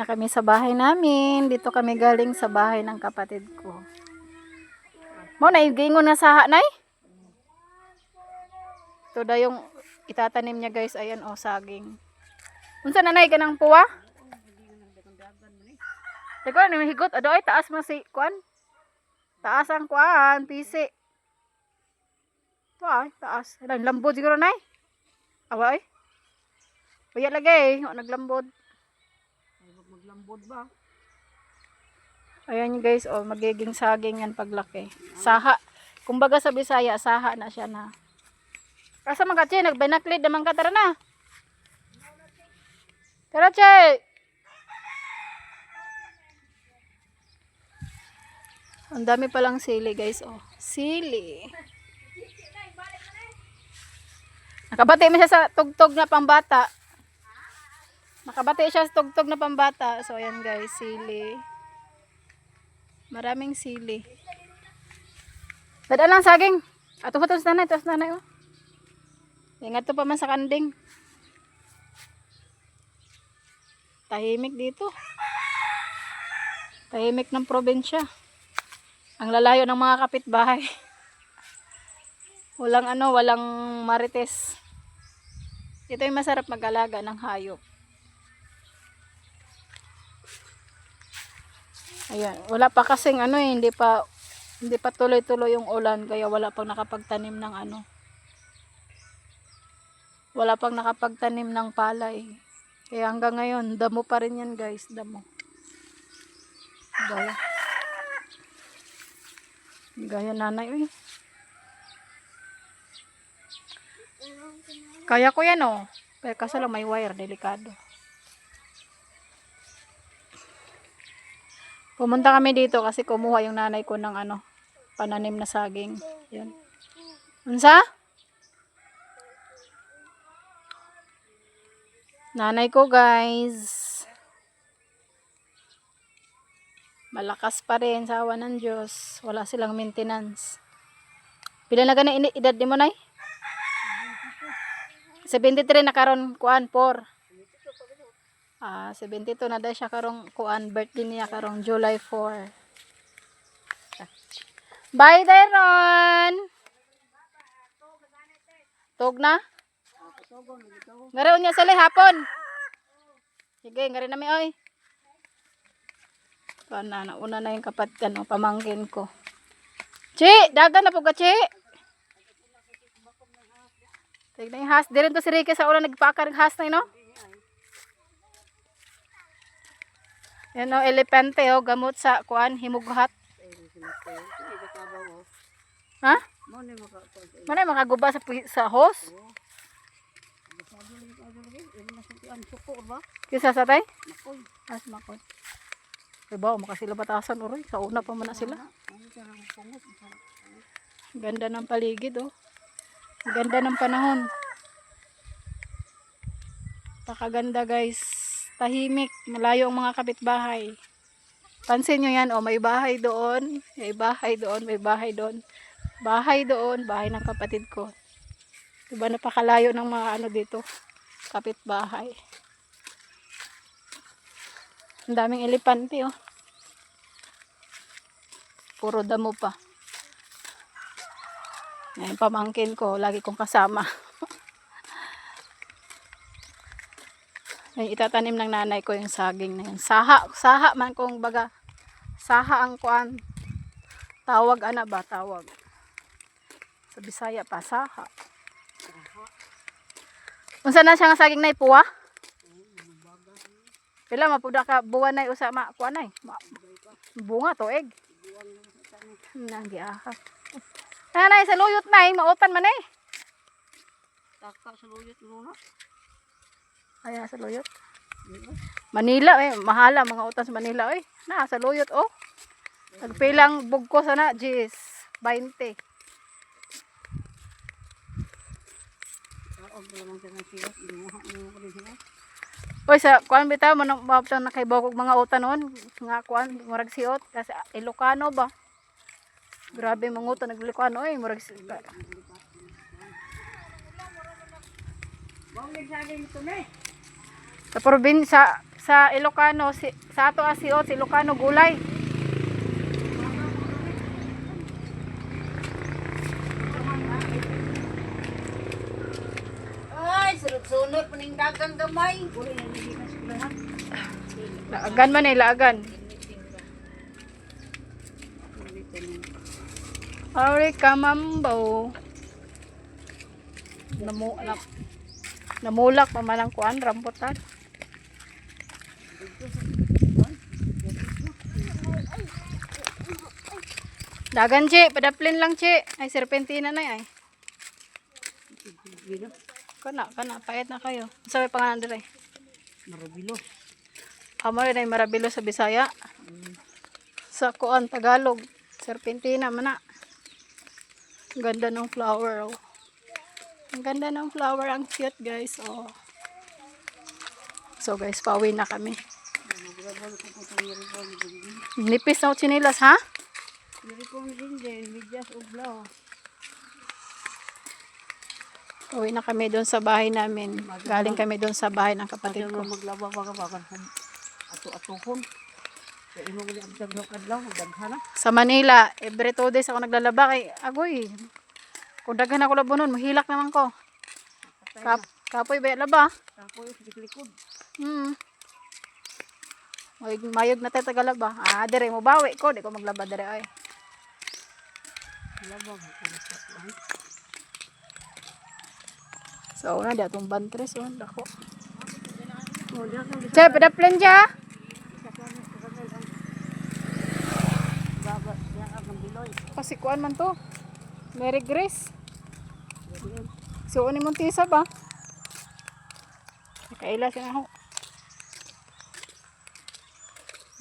na kami sa bahay namin. Dito kami galing sa bahay ng kapatid ko. Mo na gingon nga saha nay. Ito daw yung itatanim niya guys. Ayan o, saging. Unsa na nay kanang puwa? Teko ni higot ado ay taas man si kuan. Taas ang kuan, pisi. Ito ay taas. Lambod siguro nay. Awa ay. Kaya lagi, naglambod. Maglambod ba? Ayan guys, oh, magiging saging yan paglaki. Saha. Kumbaga sa Bisaya, saha na siya na. Asa mga che, nagbinaklid naman ka, tara na. Tara che. Ang dami palang sili guys, oh. Sili. Nakabati mo siya sa tugtog na pambata. Nakabati siya sa tugtog na pambata. So ayan guys, sili. Maraming sili. Dada lang saging. Ato ko sa nanay, oh. Ingat to pa man sa kanding. Tahimik dito. Tahimik ng probinsya. Ang lalayo ng mga kapitbahay. Walang marites. Ito yung masarap mag-alaga ng hayop. Ayan, wala pa kasing hindi pa tuloy-tuloy yung ulan kaya wala pang nakapagtanim ng wala pang nakapagtanim ng palay. Kaya hanggang ngayon, damo pa rin yan guys, damo. Gaya nanay, Kaya ko yan, oh. Pero kaso lang may wire, delikado. Pumunta kami dito kasi kumuha yung nanay ko ng pananim na saging. Yan. Unsa? Nanay ko guys. Malakas pa rin sa awa ng Diyos. Wala silang maintenance. Pila na gani edad ni mo nay? 73 na karon kuan 4. 72 na dahil siya karong kuan birthday niya karong July 4. Bye Dairon. Tug na? Ngaraw niya sali hapon. Sige, ngari na mi oy. Kana na una na yung pamangkin ko. Chi, dagan na po ka chi. Tignan yung has. Diren to si Ricky sa una nagpakar ng has na no? Yan o, elepante o, gamot sa kuan, himughat. Ha? Manay makaguba sa hose? Kisa sa tay? As makoy. Diba, makasila batasan o rin. Sa una pa man na sila. Ganda ng paligid o. Ganda ng panahon. Pakaganda guys. Tahimik, malayo ang mga kapitbahay. Pansin nyo yan, may bahay doon, may bahay doon, may bahay doon. Bahay doon, bahay ng kapatid ko. Diba napakalayo ng mga dito, kapitbahay. Ang daming elepante oh. Puro damo pa. Ngayon pamangkin ko, lagi kong kasama. Ay, itatanim ng nanay ko yung saging na yun. Saha man kung baga. Saha ang kuan. Tawag ba? Tawag. Sa Bisaya pa, saha. Unsa na siya nga saging na ipuwa? Pila mapuda ka buwan na usa ma kuan ay. Bunga to egg. Nagi aha. Nanay sa luyot na mautan man Taka sa luyot muna. Ayan sa luyot. Manila mahala mga utan sa Manila na sa luyot Nagpilang bugko sana Gis 20. Sa kuan bitaw man mabta na kay bawog mga utan noon nga kuan murag siot kasi Ilocano ba. Grabe mga utan naglikano murag siot. Bawog saging ito Sa probinsya, sa Ilocano, sa ato asiot, si Ilocano gulay. Ay, sunod-sunod po ning dagang gamay. Laagan man eh, laagan. Ari kamambo. Namulak pa man ang kuan, rambutan. Dagan, Chi. Padaplin lang, Chi. Ay, serpentina na ay. Kana, payat na kayo. Sabi pangalan dire. Marabilo. Amo rin ay marabilo sa Bisaya. Sa kuan, Tagalog. Serpentina man na. Ang ganda ng flower, oh. Ang ganda ng flower. Ang cute, guys, oh. So, guys, pauwi na kami. Nipis na chinilas, ha? Niripon din din, medyas ublaw. Uwi na kami doon sa bahay namin. Galing kami doon sa bahay ng kapatid ko. Maglaba baga ato-atuhon. Kaya imo gali ang kadlaw, daghana. Sa Manila, every 2 days ako naglalaba kay agoy. Kung daghan ako labo nun, mahilak naman ko. Kapoy ba laba? Kapoy sa likod. Mayog na tayo tagalaba. Dire mo bawi ko, di ko maglaba dire ay. Laba So, una di atong bantres, oh, dako. oh, diyan ka Che, padaplin siya. baba, diyan ka ng biloy. Kasi kuan man to. Mary Grace. So, ni mong tisa ba? Kaila siya na ho.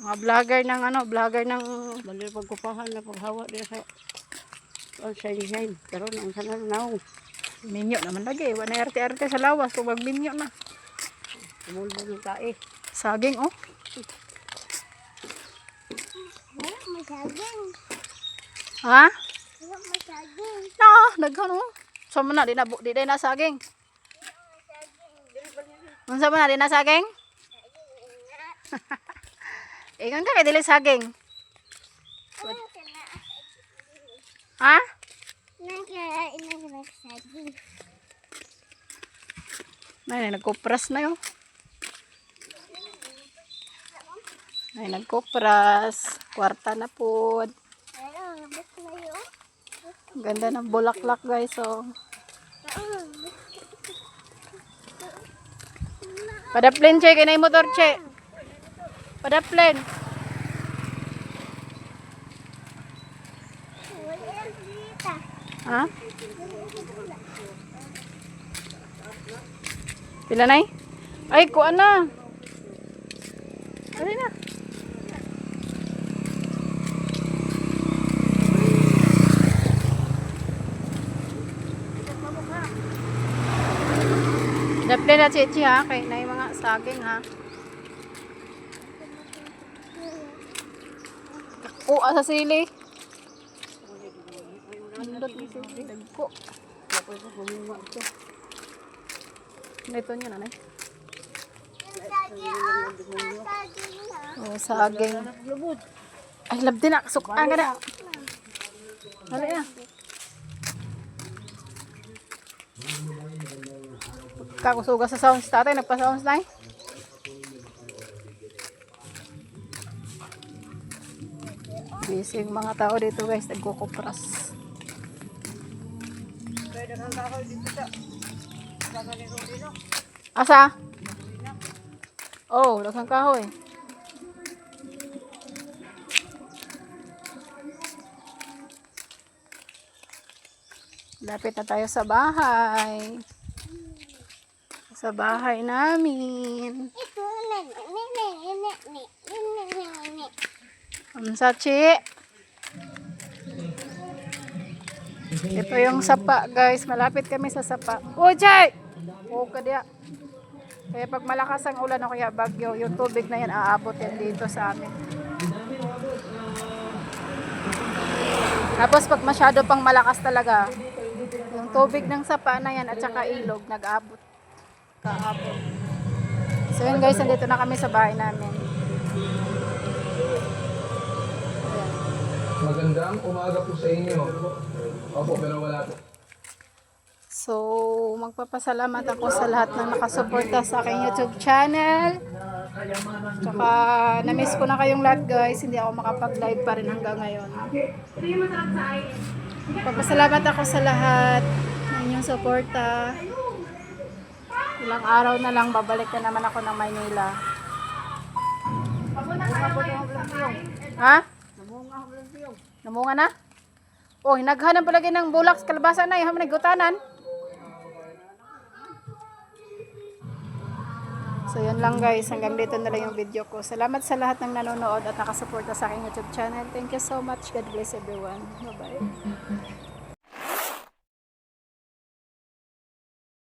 Mga vlogger ng Bali pagkupahan na paghawa diya sa shine. Pero ang sanan naong minyo naman lagi. Wala arte-arte sa lawas kung magminyo na. tumulbo ng tae. Saging, oh. Wala masaging. Ha? Wala masaging. Daghan, oh. So, na, di na saging. Unsa man na, di na saging? Ingon ka kay dili saging. Ha? Nay, nagkupras na yun. Nay, nagkupras. Kwarta na po. Ganda ng bulaklak, guys, oh. Padaplin, Che. Kinay motor, Che. Padaplin. Ha? Pila na ay, kuan na. Ano na? Daplin na, Chichi, ha? Kaya na yung mga saging, ha? Kakuha sa sili. Andot ni sili. Dagko. Tapos ko bumima ito. Ito niya, nanay. Oh, saging. Ay, labdi na. Sukaan ka na. Dali na. Kakusuga sa sounds tatay. Nagpa-sounds na eh. Busy yung mga tao dito, guys. Nagkukupras. Asa? Oh, lagang kahoy. Lapit na tayo sa bahay. Sa bahay namin. Sachi. Ito yung sapa, guys. Malapit kami sa sapa. Oh, Chay! Oh, kadya. Kaya pag malakas ang ulan o kaya bagyo, yung tubig na yan aabot yan dito sa amin. Tapos pag masyado pang malakas talaga, yung tubig ng sapa na yan at saka ilog, nag-aabot. Kaabot. So yun guys, nandito na kami sa bahay namin. Ayan. Magandang umaga po sa inyo. Opo, pero wala po. So, magpapasalamat ako sa lahat ng nakasuporta sa aking YouTube channel. Tsaka, na-miss ko na kayong lahat guys. Hindi ako makapag-live pa rin hanggang ngayon. Papasalamat ako sa lahat ng inyong suporta. Ilang araw na lang, babalik na naman ako ng Maynila. Ha? Namunga na? Oh, naghanap palagi ng bulak sa kalabasa na. Yung nagutanan. So, yun lang guys. Hanggang dito na lang yung video ko. Salamat sa lahat ng nanonood at nakasuporta sa aking YouTube channel. Thank you so much. God bless everyone. Bye-bye.